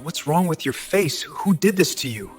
what's wrong with your face? Who did this to you?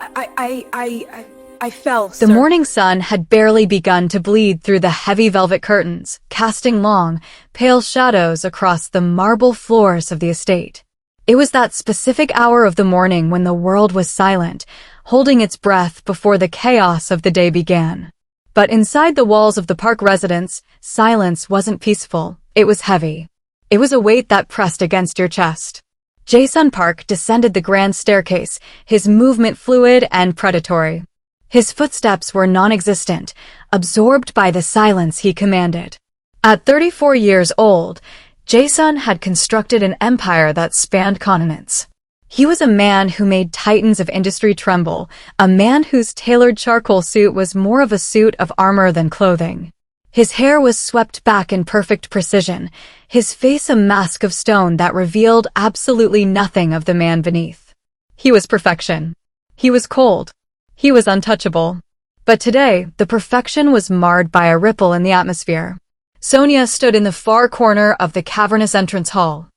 I fell, The sir. morning sun had barely begun to bleed through the heavy velvet curtains, casting long, pale shadows across the marble floors of the estate. It was that specific hour of the morning when the world was silent, holding its breath before the chaos of the day began. But inside the walls of the Park residence, silence wasn't peaceful, it was heavy. It was a weight that pressed against your chest. Jae-sun Park descended the grand staircase, his movement fluid and predatory. His footsteps were non-existent, absorbed by the silence he commanded. At 34 years old, Jae-sun had constructed an empire that spanned continents. He was a man who made titans of industry tremble, a man whose tailored charcoal suit was more of a suit of armor than clothing. His hair was swept back in perfect precision, his face a mask of stone that revealed absolutely nothing of the man beneath. He was perfection. He was cold. He was untouchable. But today, the perfection was marred by a ripple in the atmosphere. Sonia stood in the far corner of the cavernous entrance hall.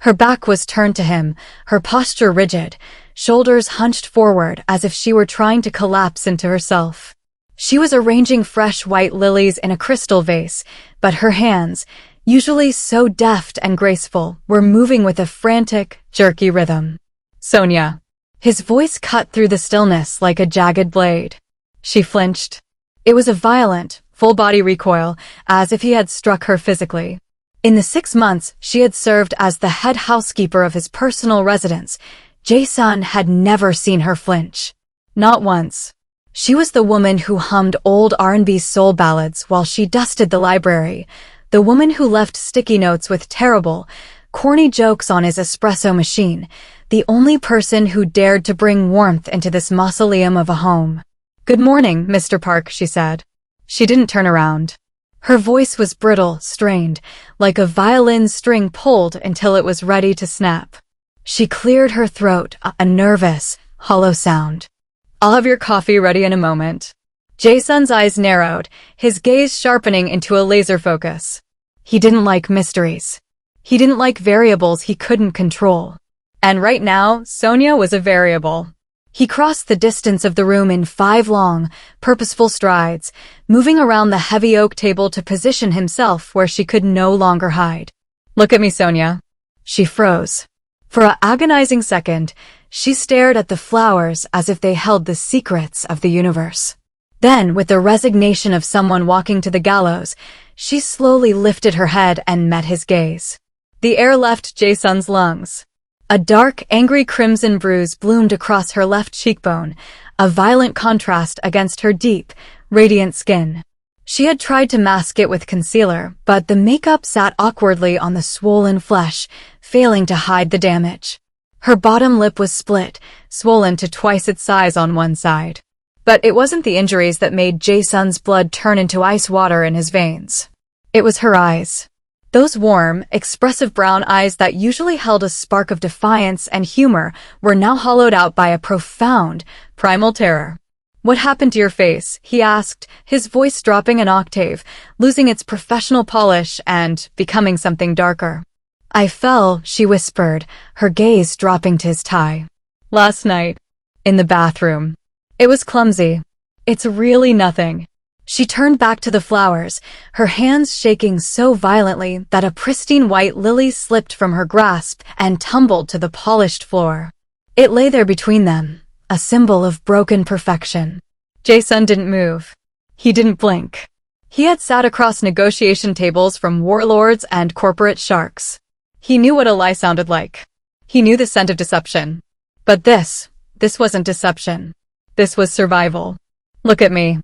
Her back was turned to him, her posture rigid, shoulders hunched forward as if she were trying to collapse into herself. She was arranging fresh white lilies in a crystal vase, but her hands, usually so deft and graceful, were moving with a frantic, jerky rhythm. Sonia. His voice cut through the stillness like a jagged blade. She flinched. It was a violent, full-body recoil, as if he had struck her physically. In the 6 months she had served as the head housekeeper of his personal residence, Jae-sun had never seen her flinch. Not once. She was the woman who hummed old R&B soul ballads while she dusted the library, the woman who left sticky notes with terrible, corny jokes on his espresso machine, the only person who dared to bring warmth into this mausoleum of a home. "Good morning, Mr. Park," she said. She didn't turn around. Her voice was brittle, strained, like a violin string pulled until it was ready to snap. She cleared her throat, a nervous, hollow sound. "I'll have your coffee ready in a moment." Jae-sun's eyes narrowed, his gaze sharpening into a laser focus. He didn't like mysteries. He didn't like variables he couldn't control. And right now, Sonia was a variable. He crossed the distance of the room in 5 long, purposeful strides, moving around the heavy oak table to position himself where she could no longer hide. "Look at me, Sonia." She froze. For an agonizing second, she stared at the flowers as if they held the secrets of the universe. Then, with the resignation of someone walking to the gallows, she slowly lifted her head and met his gaze. The air left Jae-sun's lungs. A dark, angry crimson bruise bloomed across her left cheekbone, a violent contrast against her deep, radiant skin. She had tried to mask it with concealer, but the makeup sat awkwardly on the swollen flesh, failing to hide the damage. Her bottom lip was split, swollen to twice its size on one side. But it wasn't the injuries that made Jae-sun's blood turn into ice water in his veins. It was her eyes. Those warm, expressive brown eyes that usually held a spark of defiance and humor were now hollowed out by a profound, primal terror. "What happened to your face?" he asked, his voice dropping an octave, losing its professional polish and becoming something darker. "I fell," she whispered, her gaze dropping to his tie. "Last night. In the bathroom. It was clumsy. It's really nothing." She turned back to the flowers, her hands shaking so violently that a pristine white lily slipped from her grasp and tumbled to the polished floor. It lay there between them, a symbol of broken perfection. Jae-sun didn't move. He didn't blink. He had sat across negotiation tables from warlords and corporate sharks. He knew what a lie sounded like. He knew the scent of deception. But this wasn't deception. This was survival. "Look at me."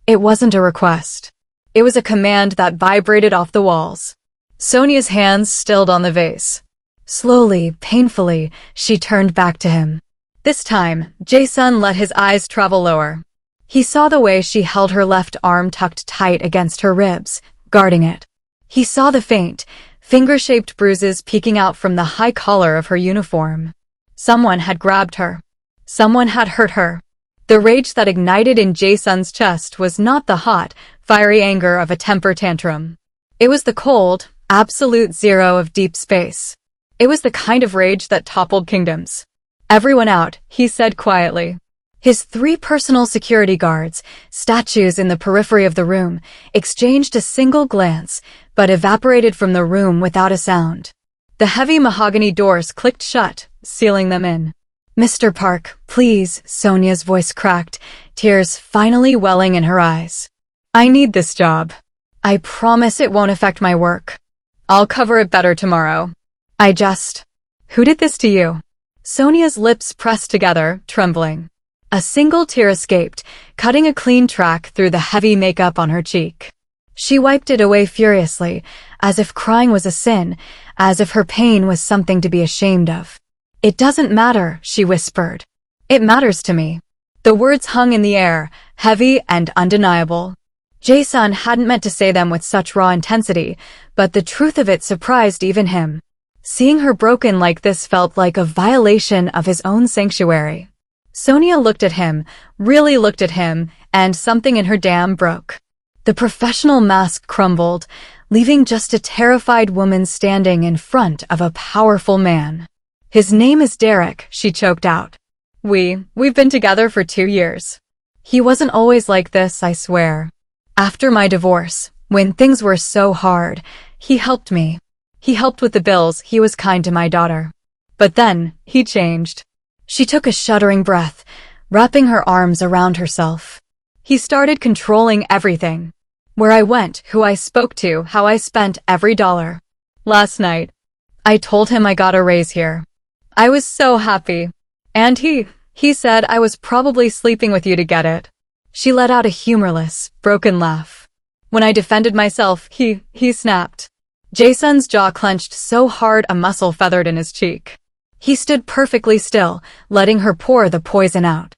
It wasn't a request. It was a command that vibrated off the walls. Sonia's hands stilled on the vase. Slowly, painfully, she turned back to him. This time, Jae-sun let his eyes travel lower. He saw the way she held her left arm tucked tight against her ribs, guarding it. He saw the faint, finger-shaped bruises peeking out from the high collar of her uniform. Someone had grabbed her. Someone had hurt her. The rage that ignited in Jae-sun's chest was not the hot, fiery anger of a temper tantrum. It was the cold, absolute zero of deep space. It was the kind of rage that toppled kingdoms. Everyone out, he said quietly. His 3 personal security guards, statues in the periphery of the room, exchanged a single glance, but evaporated from the room without a sound. The heavy mahogany doors clicked shut, sealing them in. Mr. Park, please, Sonia's voice cracked, tears finally welling in her eyes. I need this job. I promise it won't affect my work. I'll cover it better tomorrow. Who did this to you? Sonia's lips pressed together, trembling. A single tear escaped, cutting a clean track through the heavy makeup on her cheek. She wiped it away furiously, as if crying was a sin, as if her pain was something to be ashamed of. It doesn't matter, she whispered. It matters to me. The words hung in the air, heavy and undeniable. Jae-sun hadn't meant to say them with such raw intensity, but the truth of it surprised even him. Seeing her broken like this felt like a violation of his own sanctuary. Sonia looked at him, really looked at him, and something in her dam broke. The professional mask crumbled, leaving just a terrified woman standing in front of a powerful man. His name is Derek, she choked out. We've been together for 2 years. He wasn't always like this, I swear. After my divorce, when things were so hard, he helped me. He helped with the bills, he was kind to my daughter. But then, he changed. She took a shuddering breath, wrapping her arms around herself. He started controlling everything. Where I went, who I spoke to, how I spent every dollar. Last night, I told him I got a raise here. I was so happy. And he said I was probably sleeping with you to get it. She let out a humorless, broken laugh. When I defended myself, he snapped. Jae-sun's jaw clenched so hard a muscle feathered in his cheek. He stood perfectly still, letting her pour the poison out.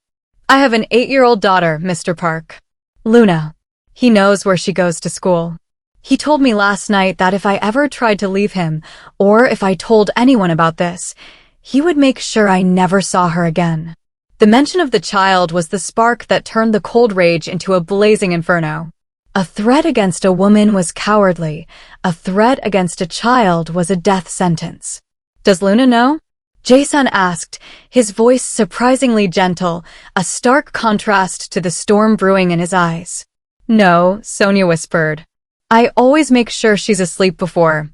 I have an 8-year-old daughter, Mr. Park. Luna. He knows where she goes to school. He told me last night that if I ever tried to leave him, or if I told anyone about this, he would make sure I never saw her again. The mention of the child was the spark that turned the cold rage into a blazing inferno. A threat against a woman was cowardly. A threat against a child was a death sentence. Does Luna know? Jae-sun asked, his voice surprisingly gentle, a stark contrast to the storm brewing in his eyes. No, Sonia whispered. I always make sure she's asleep before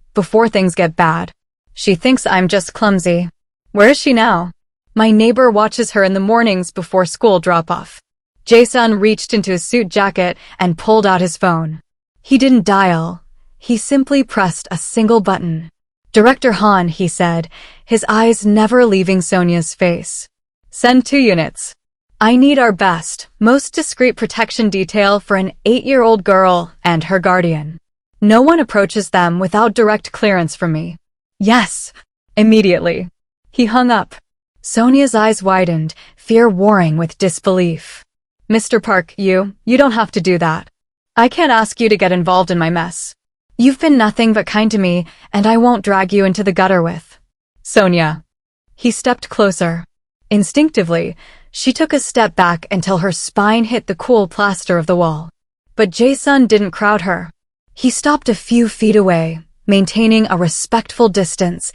things get bad. She thinks I'm just clumsy. Where is she now? My neighbor watches her in the mornings before school drop-off. Jae-sun reached into his suit jacket and pulled out his phone. He didn't dial. He simply pressed a single button. Director Han, he said, his eyes never leaving Sonia's face. Send 2 units. I need our best, most discreet protection detail for an 8-year-old girl and her guardian. No one approaches them without direct clearance from me. Yes. Immediately. He hung up. Sonia's eyes widened, fear warring with disbelief. Mr. Park, you don't have to do that. I can't ask you to get involved in my mess. You've been nothing but kind to me, and I won't drag you into the gutter with Sonia. He stepped closer. Instinctively, she took a step back until her spine hit the cool plaster of the wall. But Jae-sun didn't crowd her. He stopped a few feet away, maintaining a respectful distance,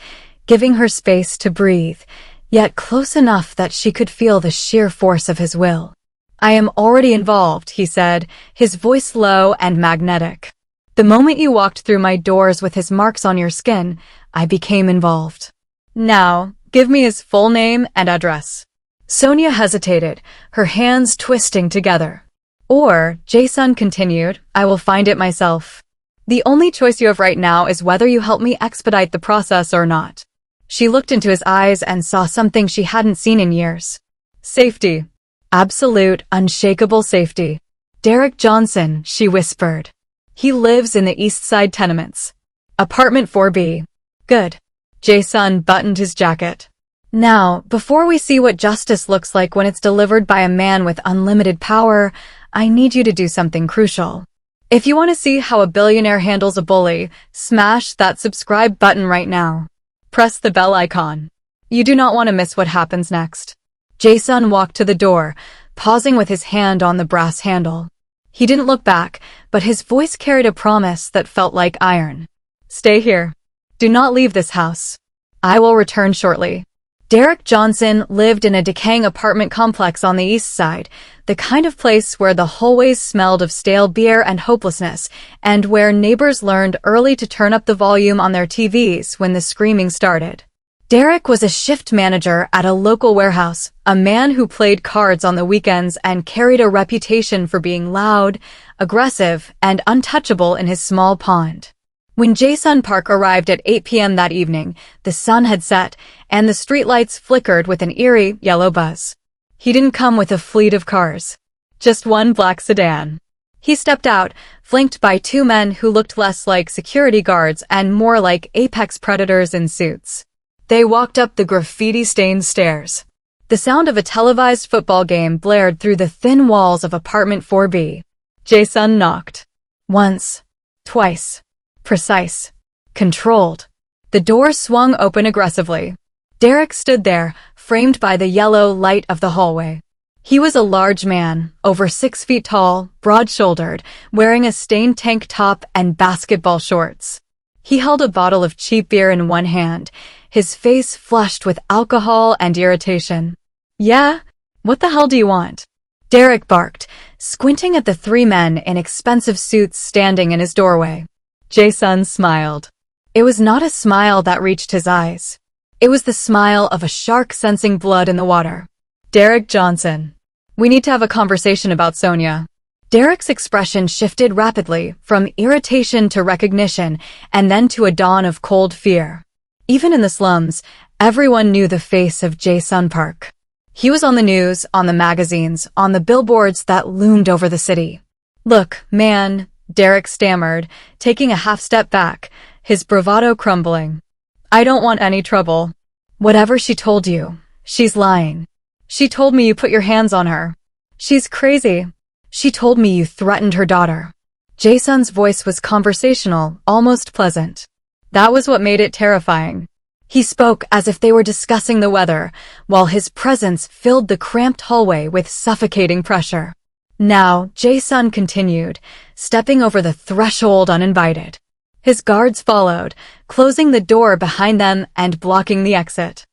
giving her space to breathe, yet close enough that she could feel the sheer force of his will. I am already involved, he said, his voice low and magnetic. The moment you walked through my doors with his marks on your skin, I became involved. Now, give me his full name and address. Sonia hesitated, her hands twisting together. Or, Jae-sun continued, I will find it myself. The only choice you have right now is whether you help me expedite the process or not. She looked into his eyes and saw something she hadn't seen in years. Safety. Absolute, unshakable safety. Derek Johnson, she whispered. He lives in the East Side tenements. Apartment 4B. Good. Jae-sun buttoned his jacket. Now, before we see what justice looks like when it's delivered by a man with unlimited power, I need you to do something crucial. If you want to see how a billionaire handles a bully, smash that subscribe button right now. Press the bell icon. You do not want to miss what happens next. Jae-sun walked to the door, pausing with his hand on the brass handle. He didn't look back, but his voice carried a promise that felt like iron. Stay here. Do not leave this house. I will return shortly. Derek Johnson lived in a decaying apartment complex on the east side, the kind of place where the hallways smelled of stale beer and hopelessness, and where neighbors learned early to turn up the volume on their TVs when the screaming started. Derek was a shift manager at a local warehouse, a man who played cards on the weekends and carried a reputation for being loud, aggressive, and untouchable in his small pond. When Jae-sun Park arrived at 8 p.m. that evening, the sun had set, and the streetlights flickered with an eerie, yellow buzz. He didn't come with a fleet of cars. Just one black sedan. He stepped out, flanked by two men who looked less like security guards and more like apex predators in suits. They walked up the graffiti-stained stairs. The sound of a televised football game blared through the thin walls of apartment 4B. Jae-sun knocked. Once. Twice. Precise. Controlled. The door swung open aggressively. Derek stood there, framed by the yellow light of the hallway. He was a large man, over 6 feet tall, broad-shouldered, wearing a stained tank top and basketball shorts. He held a bottle of cheap beer in one hand, his face flushed with alcohol and irritation. "Yeah? What the hell do you want?" Derek barked, squinting at the three men in expensive suits standing in his doorway. Jae-sun smiled. It was not a smile that reached his eyes. It was the smile of a shark sensing blood in the water. "Derek Johnson. We need to have a conversation about Sonia." Derek's expression shifted rapidly, from irritation to recognition, and then to a dawn of cold fear. Even in the slums, everyone knew the face of Jae-sun Park. He was on the news, on the magazines, on the billboards that loomed over the city. "Look, man," Derek stammered, taking a half step back, his bravado crumbling. "I don't want any trouble. Whatever she told you, she's lying. She told me you put your hands on her. She's crazy. She told me you threatened her daughter." Jae-sun's voice was conversational, almost pleasant. That was what made it terrifying. He spoke as if they were discussing the weather, while his presence filled the cramped hallway with suffocating pressure. Now, Jae-sun continued, stepping over the threshold uninvited. His guards followed, closing the door behind them and blocking the exit.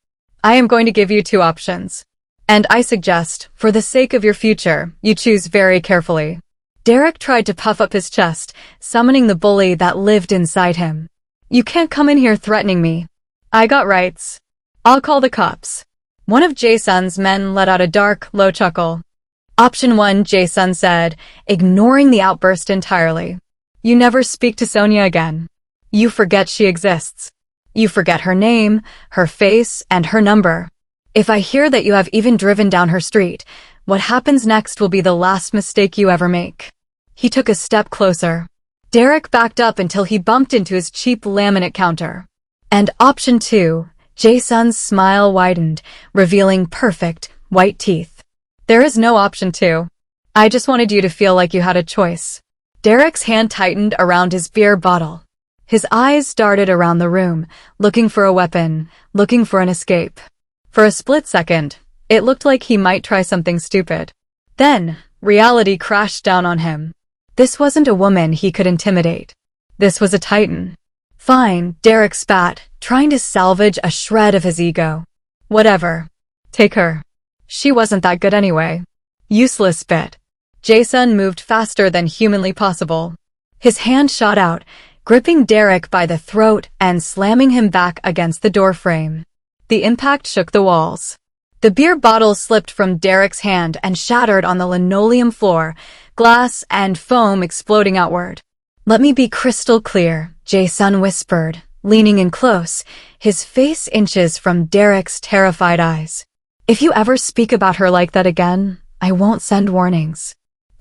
"I am going to give you two options. And I suggest, for the sake of your future, you choose very carefully." Derek tried to puff up his chest, summoning the bully that lived inside him. "You can't come in here threatening me. I got rights. I'll call the cops." One of Jae-sun's men let out a dark, low chuckle. "Option 1, Jae-sun said, ignoring the outburst entirely. You never speak to Sonia again. You forget she exists. You forget her name, her face, and her number. If I hear that you have even driven down her street, what happens next will be the last mistake you ever make." He took a step closer. Derek backed up until he bumped into his cheap laminate counter. And option 2, Jae-sun's smile widened, revealing perfect, white teeth. "There is no option 2. I just wanted you to feel like you had a choice." Derek's hand tightened around his beer bottle. His eyes darted around the room, looking for a weapon, looking for an escape. For a split second, it looked like he might try something stupid. Then, reality crashed down on him. This wasn't a woman he could intimidate. This was a titan. "Fine," Derek spat, trying to salvage a shred of his ego. "Whatever. Take her. She wasn't that good anyway." Useless bit. Jae-sun moved faster than humanly possible. His hand shot out, gripping Derek by the throat and slamming him back against the doorframe. The impact shook the walls. The beer bottle slipped from Derek's hand and shattered on the linoleum floor, glass and foam exploding outward. "Let me be crystal clear," Jae-sun whispered, leaning in close, his face inches from Derek's terrified eyes. "If you ever speak about her like that again, I won't send warnings.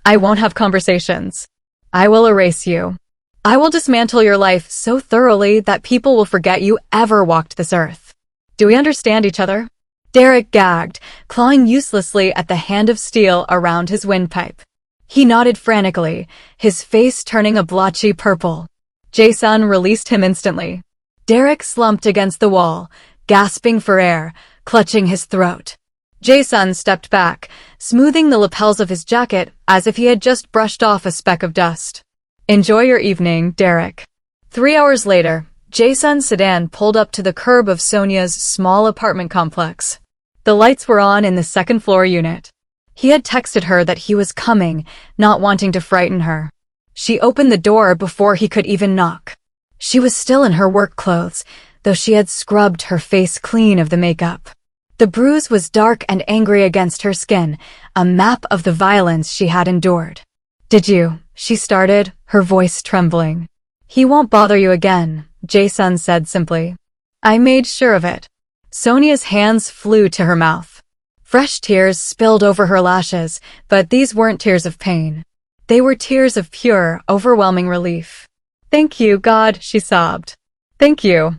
I won't have conversations. I will erase you. I will dismantle your life so thoroughly that people will forget you ever walked this earth. Do we understand each other?" Derek gagged, clawing uselessly at the hand of steel around his windpipe. He nodded frantically, his face turning a blotchy purple. Jae-sun released him instantly. Derek slumped against the wall, gasping for air, clutching his throat. Jae-sun stepped back, smoothing the lapels of his jacket as if he had just brushed off a speck of dust. "Enjoy your evening, Derek." 3 hours later, Jae-sun's sedan pulled up to the curb of Sonia's small apartment complex. The lights were on in the second-floor unit. He had texted her that he was coming, not wanting to frighten her. She opened the door before he could even knock. She was still in her work clothes, though she had scrubbed her face clean of the makeup. The bruise was dark and angry against her skin, a map of the violence she had endured. "Did you?" she started, her voice trembling. "He won't bother you again," Jae-sun said simply. "I made sure of it." Sonia's hands flew to her mouth. Fresh tears spilled over her lashes, but these weren't tears of pain. They were tears of pure, overwhelming relief. "Thank you, God," she sobbed. "Thank you.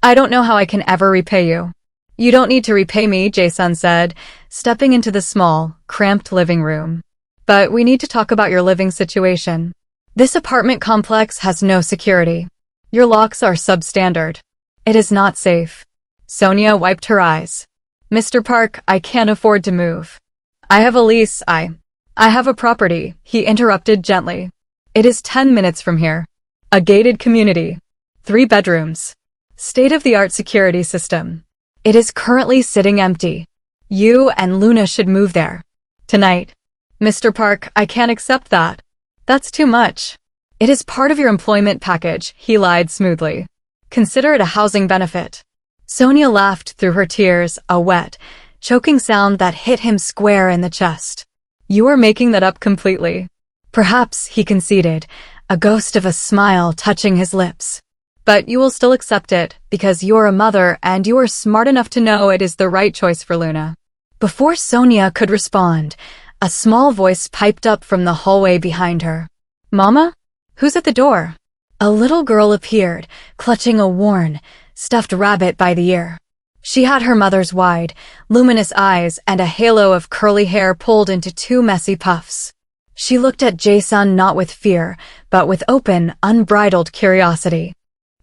I don't know how I can ever repay you." "You don't need to repay me," Jae-sun said, stepping into the small, cramped living room. "But we need to talk about your living situation. This apartment complex has no security. Your locks are substandard. It is not safe." Sonia wiped her eyes. "Mr. Park, I can't afford to move. I have a lease, I have a property," he interrupted gently. "It is 10 minutes from here. A gated community. 3 bedrooms. State-of-the-art security system. It is currently sitting empty. You and Luna should move there. Tonight." "Mr. Park, I can't accept that. That's too much." "It is part of your employment package," he lied smoothly. "Consider it a housing benefit." Sonia laughed through her tears, a wet, choking sound that hit him square in the chest. "You are making that up completely." "Perhaps," he conceded, a ghost of a smile touching his lips. "But you will still accept it, because you are a mother and you are smart enough to know it is the right choice for Luna." Before Sonia could respond, a small voice piped up from the hallway behind her. "Mama? Who's at the door?" A little girl appeared, clutching a worn, stuffed rabbit by the ear. She had her mother's wide, luminous eyes and a halo of curly hair pulled into 2 messy puffs. She looked at Jae-sun not with fear, but with open, unbridled curiosity.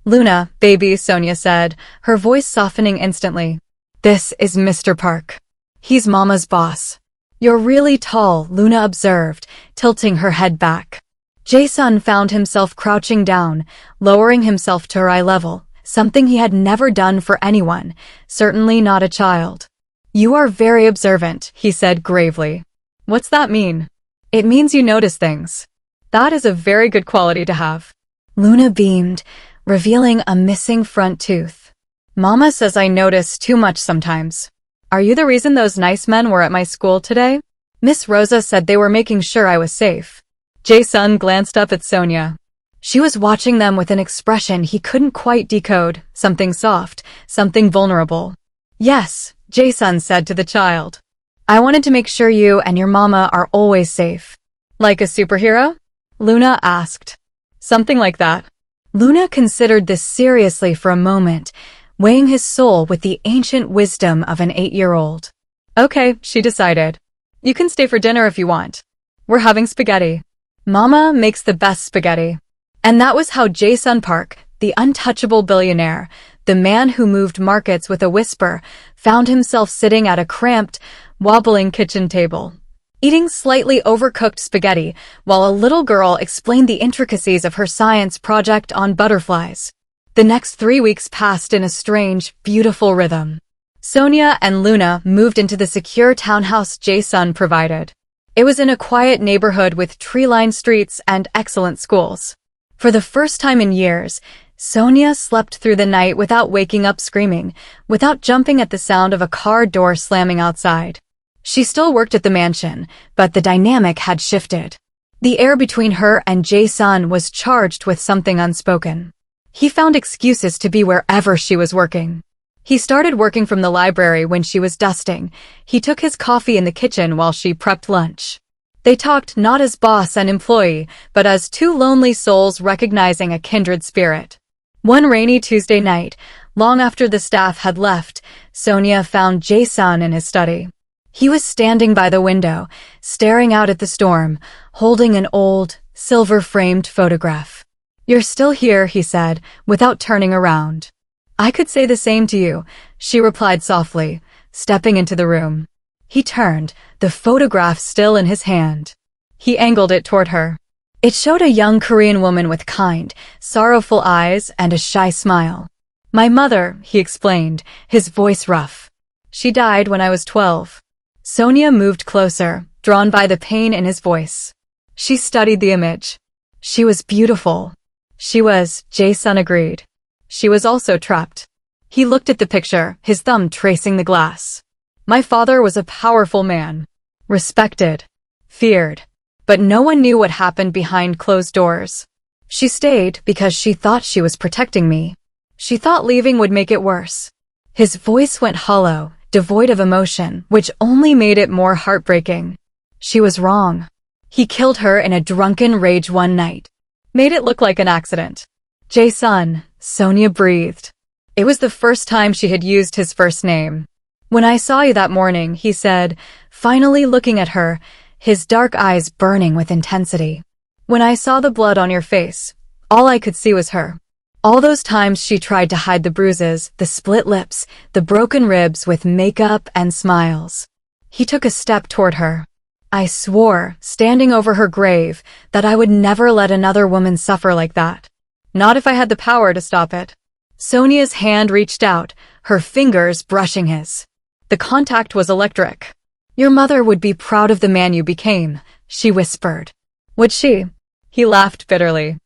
"Luna, baby," Sonia said, her voice softening instantly. "This is Mr. Park. He's Mama's boss." "You're really tall," Luna observed, tilting her head back. Jae-sun found himself crouching down, lowering himself to her eye level, something he had never done for anyone, certainly not a child. "You are very observant," he said gravely. "What's that mean?" "It means you notice things. That is a very good quality to have." Luna beamed, revealing a missing front tooth. "Mama says I notice too much sometimes. Are you the reason those nice men were at my school today? Miss Rosa said they were making sure I was safe." Jae-sun glanced up at Sonia. She was watching them with an expression he couldn't quite decode, something soft, something vulnerable. "Yes," Jae-sun said to the child. "I wanted to make sure you and your mama are always safe." "Like a superhero?" Luna asked. "Something like that." Luna considered this seriously for a moment, weighing his soul with the ancient wisdom of an 8-year-old. "Okay," she decided. "You can stay for dinner if you want. We're having spaghetti. Mama makes the best spaghetti." And that was how Jae-sun Park, the untouchable billionaire, the man who moved markets with a whisper, found himself sitting at a cramped, wobbling kitchen table, eating slightly overcooked spaghetti while a little girl explained the intricacies of her science project on butterflies. The next 3 weeks passed in a strange, beautiful rhythm. Sonia and Luna moved into the secure townhouse Jae-sun provided. It was in a quiet neighborhood with tree-lined streets and excellent schools. For the first time in years, Sonia slept through the night without waking up screaming, without jumping at the sound of a car door slamming outside. She still worked at the mansion, but the dynamic had shifted. The air between her and Jae-sun was charged with something unspoken. He found excuses to be wherever she was working. He started working from the library when she was dusting. He took his coffee in the kitchen while she prepped lunch. They talked not as boss and employee, but as 2 lonely souls recognizing a kindred spirit. One rainy Tuesday night, long after the staff had left, Sonia found Jae-sun in his study. He was standing by the window, staring out at the storm, holding an old, silver-framed photograph. "You're still here," he said, without turning around. "I could say the same to you," she replied softly, stepping into the room. He turned, the photograph still in his hand. He angled it toward her. It showed a young Korean woman with kind, sorrowful eyes and a shy smile. My mother, he explained, his voice rough. She died when I was 12. Sonia moved closer, drawn by the pain in his voice. She studied the image. She was beautiful. She was, Jae-sun agreed. She was also trapped. He looked at the picture, his thumb tracing the glass. My father was a powerful man. Respected. Feared. But no one knew what happened behind closed doors. She stayed because she thought she was protecting me. She thought leaving would make it worse. His voice went hollow, devoid of emotion, which only made it more heartbreaking. She was wrong. He killed her in a drunken rage one night. Made it look like an accident. Jae-sun, Sonia breathed. It was the first time she had used his first name. When I saw you that morning, he said, finally looking at her, his dark eyes burning with intensity. When I saw the blood on your face, all I could see was her. All those times she tried to hide the bruises, the split lips, the broken ribs with makeup and smiles. He took a step toward her. I swore, standing over her grave, that I would never let another woman suffer like that. Not if I had the power to stop it. Sonia's hand reached out, her fingers brushing his. The contact was electric. Your mother would be proud of the man you became, she whispered. Would she? He laughed bitterly.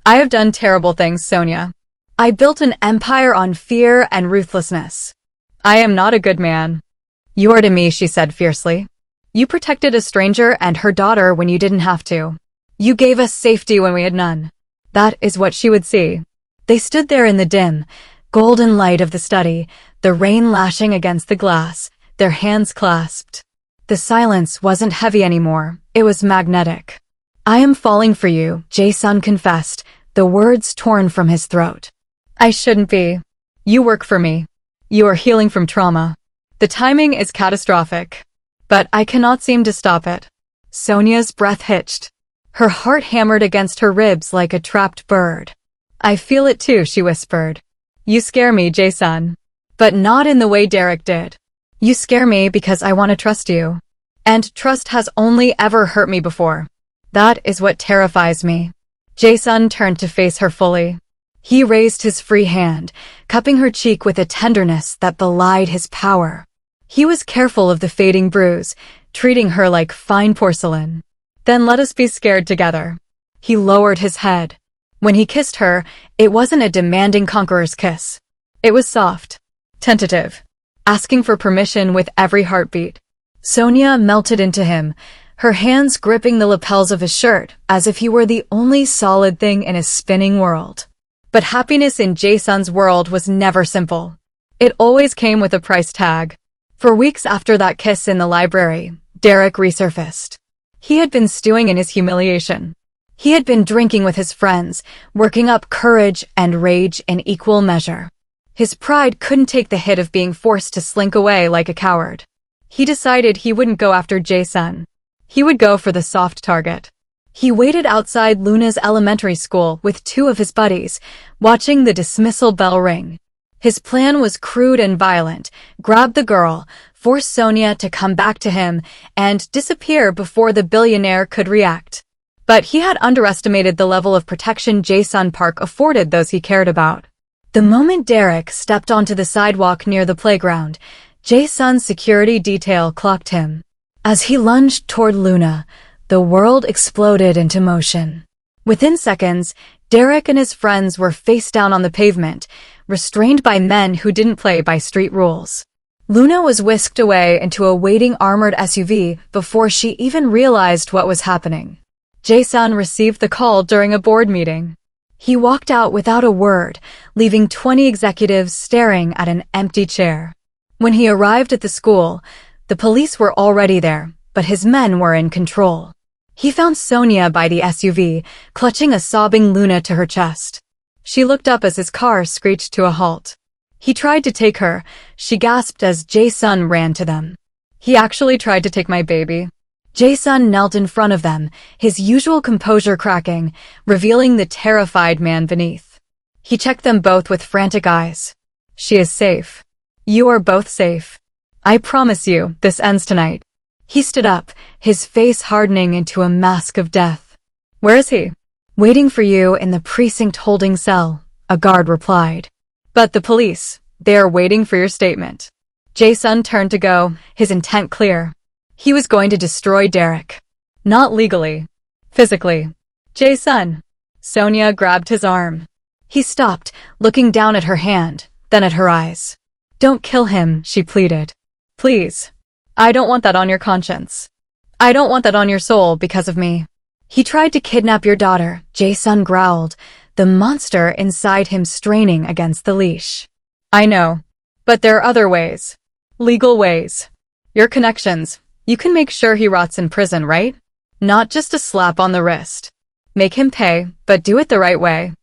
I have done terrible things, Sonia. I built an empire on fear and ruthlessness. I am not a good man. You are to me, she said fiercely. You protected a stranger and her daughter when you didn't have to. You gave us safety when we had none. That is what she would see. They stood there in the dim, golden light of the study, the rain lashing against the glass, their hands clasped. The silence wasn't heavy anymore, it was magnetic. I am falling for you, Jae-sun confessed, the words torn from his throat. I shouldn't be. You work for me. You are healing from trauma. The timing is catastrophic. But I cannot seem to stop it. Sonia's breath hitched. Her heart hammered against her ribs like a trapped bird. I feel it too, she whispered. You scare me, Jae-sun. But not in the way Derek did. You scare me because I want to trust you. And trust has only ever hurt me before. That is what terrifies me. Jae-sun turned to face her fully. He raised his free hand, cupping her cheek with a tenderness that belied his power. He was careful of the fading bruise, treating her like fine porcelain. Then let us be scared together. He lowered his head. When he kissed her, it wasn't a demanding conqueror's kiss. It was soft, tentative, asking for permission with every heartbeat. Sonia melted into him, her hands gripping the lapels of his shirt as if he were the only solid thing in his spinning world. But happiness in Jae-sun's world was never simple. It always came with a price tag. For weeks after that kiss in the library, Derek resurfaced. He had been stewing in his humiliation. He had been drinking with his friends, working up courage and rage in equal measure. His pride couldn't take the hit of being forced to slink away like a coward. He decided he wouldn't go after Jae-sun. He would go for the soft target. He waited outside Luna's elementary school with two of his buddies, watching the dismissal bell ring. His plan was crude and violent: grab the girl, force Sonia to come back to him, and disappear before the billionaire could react. But he had underestimated the level of protection Jae-sun Park afforded those he cared about. The moment Derek stepped onto the sidewalk near the playground, Jae-sun's security detail clocked him. As he lunged toward Luna, the world exploded into motion. Within seconds, Derek and his friends were face down on the pavement, restrained by men who didn't play by street rules. Luna was whisked away into a waiting armored SUV before she even realized what was happening. Jae-sun received the call during a board meeting. He walked out without a word, leaving 20 executives staring at an empty chair. When he arrived at the school, the police were already there, but his men were in control. He found Sonia by the SUV, clutching a sobbing Luna to her chest. She looked up as his car screeched to a halt. He tried to take her, she gasped as Jae-sun ran to them. He actually tried to take my baby. Jae-sun knelt in front of them, his usual composure cracking, revealing the terrified man beneath. He checked them both with frantic eyes. She is safe. You are both safe. I promise you, this ends tonight. He stood up, his face hardening into a mask of death. Where is he? Waiting for you in the precinct holding cell, a guard replied. But the police, they are waiting for your statement. Jae-sun turned to go, his intent clear. He was going to destroy Derek. Not legally. Physically. Jae-sun. Sonia grabbed his arm. He stopped, looking down at her hand, then at her eyes. Don't kill him, she pleaded. Please. I don't want that on your conscience. I don't want that on your soul because of me. He tried to kidnap your daughter, Jae-sun growled, the monster inside him straining against the leash. I know. But there are other ways. Legal ways. Your connections. You can make sure he rots in prison, right? Not just a slap on the wrist. Make him pay, but do it the right way.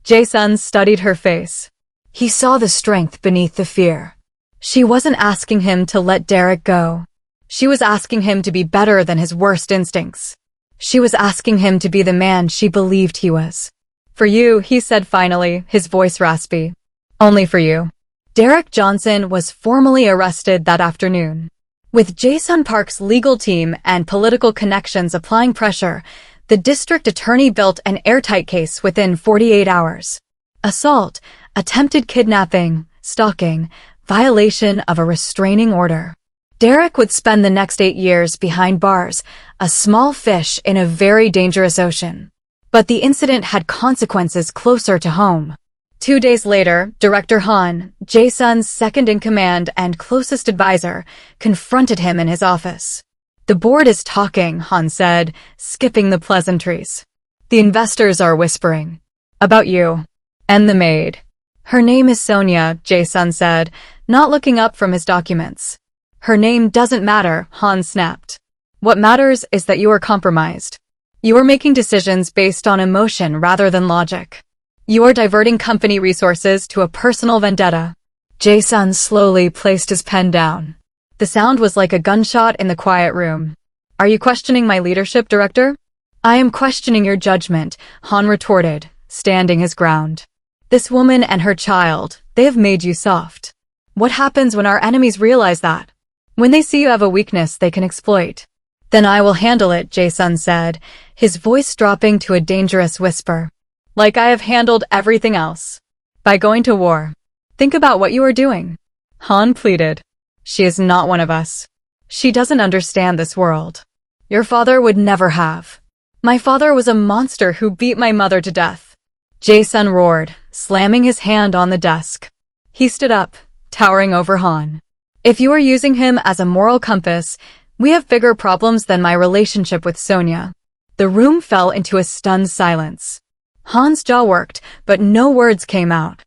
Jae-sun studied her face. He saw the strength beneath the fear. She wasn't asking him to let Derek go. She was asking him to be better than his worst instincts. She was asking him to be the man she believed he was. For you, he said finally, his voice raspy. Only for you. Derek Johnson was formally arrested that afternoon. With Jae-sun Park's legal team and political connections applying pressure, the district attorney built an airtight case within 48 hours. Assault, attempted kidnapping, stalking, violation of a restraining order. Derek would spend the next 8 years behind bars, a small fish in a very dangerous ocean. But the incident had consequences closer to home. 2 days later, Director Han, Jae-sun's second-in-command and closest advisor, confronted him in his office. The board is talking, Han said, skipping the pleasantries. The investors are whispering. About you. And the maid. Her name is Sonia, Jae-sun said, not looking up from his documents. Her name doesn't matter, Han snapped. What matters is that you are compromised. You are making decisions based on emotion rather than logic. You are diverting company resources to a personal vendetta. Jae-sun slowly placed his pen down. The sound was like a gunshot in the quiet room. Are you questioning my leadership, Director? I am questioning your judgment, Han retorted, standing his ground. This woman and her child, they have made you soft. What happens when our enemies realize that? When they see you have a weakness they can exploit. Then I will handle it, Jae-sun said, his voice dropping to a dangerous whisper. Like I have handled everything else. By going to war. Think about what you are doing. Han pleaded. She is not one of us. She doesn't understand this world. Your father would never have. My father was a monster who beat my mother to death. Jae-sun roared, slamming his hand on the desk. He stood up, towering over Han. If you are using him as a moral compass, we have bigger problems than my relationship with Sonia. The room fell into a stunned silence. Han's jaw worked, but no words came out.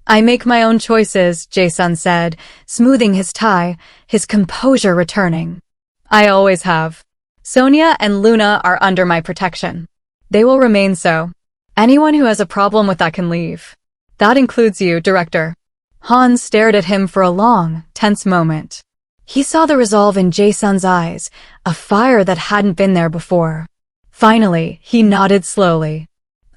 I make my own choices, Jae-sun said, smoothing his tie, his composure returning. I always have. Sonia and Luna are under my protection. They will remain so. Anyone who has a problem with that can leave. That includes you, Director. Han stared at him for a long, tense moment. He saw the resolve in Jae-sun's eyes, a fire that hadn't been there before. Finally, he nodded slowly.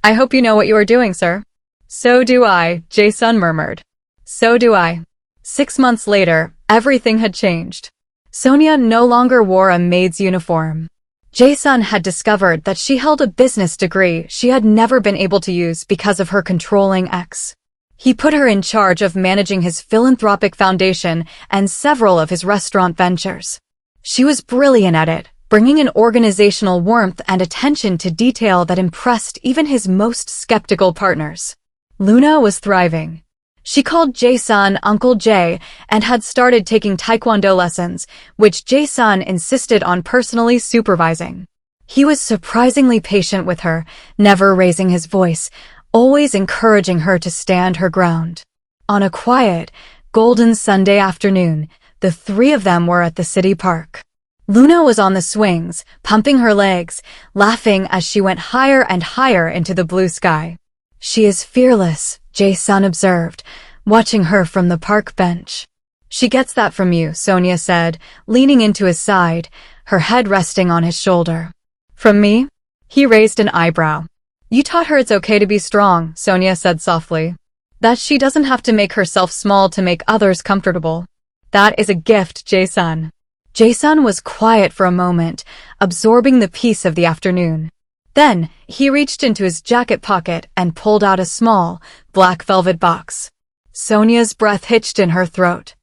I hope you know what you are doing, sir. So do I, Jae-sun murmured. So do I. 6 months later, everything had changed. Sonia no longer wore a maid's uniform. Jae-sun had discovered that she held a business degree she had never been able to use because of her controlling ex. He put her in charge of managing his philanthropic foundation and several of his restaurant ventures. She was brilliant at it, bringing an organizational warmth and attention to detail that impressed even his most skeptical partners. Luna was thriving. She called Jae-sun Uncle Jae and had started taking taekwondo lessons, which Jae-sun insisted on personally supervising. He was surprisingly patient with her, never raising his voice, always encouraging her to stand her ground. On a quiet, golden Sunday afternoon, the three of them were at the city park. Luna was on the swings, pumping her legs, laughing as she went higher and higher into the blue sky. She is fearless, Jae-sun observed, watching her from the park bench. She gets that from you, Sonia said, leaning into his side, her head resting on his shoulder. From me? He raised an eyebrow. You taught her it's okay to be strong, Sonia said softly. That she doesn't have to make herself small to make others comfortable. That is a gift, Jae-sun. Jae-sun was quiet for a moment, absorbing the peace of the afternoon. Then, he reached into his jacket pocket and pulled out a small, black velvet box. Sonia's breath hitched in her throat.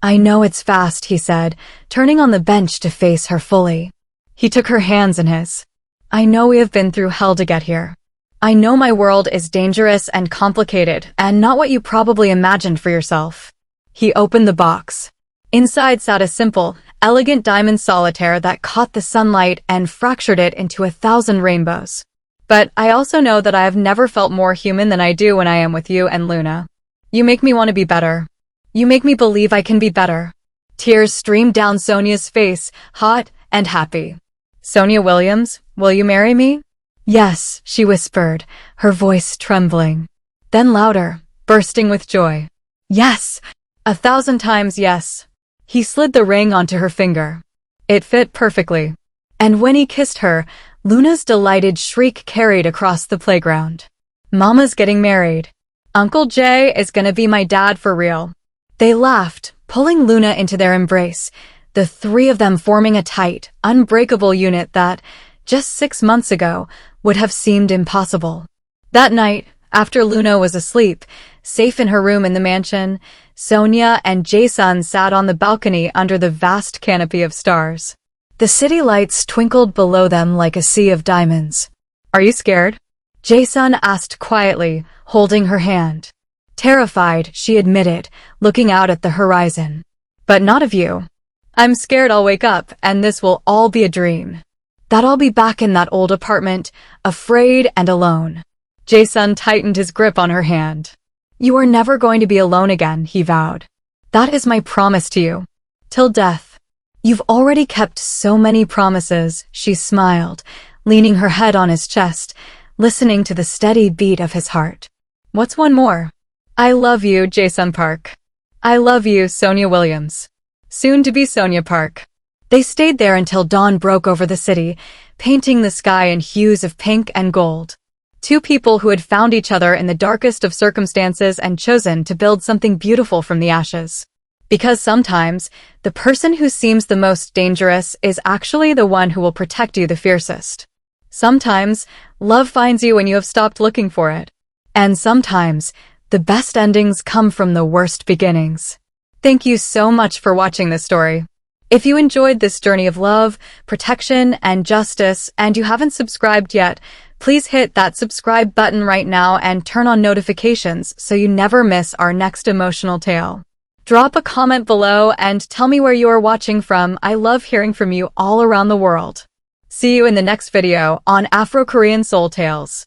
"I know it's fast," he said, turning on the bench to face her fully. He took her hands in his. "I know we have been through hell to get here. I know my world is dangerous and complicated and not what you probably imagined for yourself." He opened the box. Inside sat a simple, elegant diamond solitaire that caught the sunlight and fractured it into 1,000 rainbows. "But I also know that I have never felt more human than I do when I am with you and Luna. You make me want to be better. You make me believe I can be better." Tears streamed down Sonia's face, hot and happy. "Sonia Williams, will you marry me?" "Yes," she whispered, her voice trembling. Then louder, bursting with joy. "Yes, 1,000 times yes." He slid the ring onto her finger. It fit perfectly. And when he kissed her, Luna's delighted shriek carried across the playground. "Mama's getting married. Uncle Jay is gonna be my dad for real." They laughed, pulling Luna into their embrace, the three of them forming a tight, unbreakable unit that, just 6 months ago, would have seemed impossible. That night, after Luna was asleep, safe in her room in the mansion, Sonia and Jae-sun sat on the balcony under the vast canopy of stars. The city lights twinkled below them like a sea of diamonds. "Are you scared?" Jae-sun asked quietly, holding her hand. Terrified, she admitted, looking out at the horizon. "But not of you. I'm scared I'll wake up and this will all be a dream. That I'll be back in that old apartment, afraid and alone." Jae-sun tightened his grip on her hand. "You are never going to be alone again," he vowed. "That is my promise to you. Till death." "You've already kept so many promises," she smiled, leaning her head on his chest, listening to the steady beat of his heart. "What's one more?" "I love you, Jae-sun Park. I love you, Sonia Williams. Soon to be Sonia Park." They stayed there until dawn broke over the city, painting the sky in hues of pink and gold. Two people who had found each other in the darkest of circumstances and chosen to build something beautiful from the ashes. Because sometimes, the person who seems the most dangerous is actually the one who will protect you the fiercest. Sometimes, love finds you when you have stopped looking for it. And sometimes, the best endings come from the worst beginnings. Thank you so much for watching this story. If you enjoyed this journey of love, protection, and justice, and you haven't subscribed yet, please hit that subscribe button right now and turn on notifications so you never miss our next emotional tale. Drop a comment below and tell me where you are watching from. I love hearing from you all around the world. See you in the next video on Afro-Korean Soul Tales.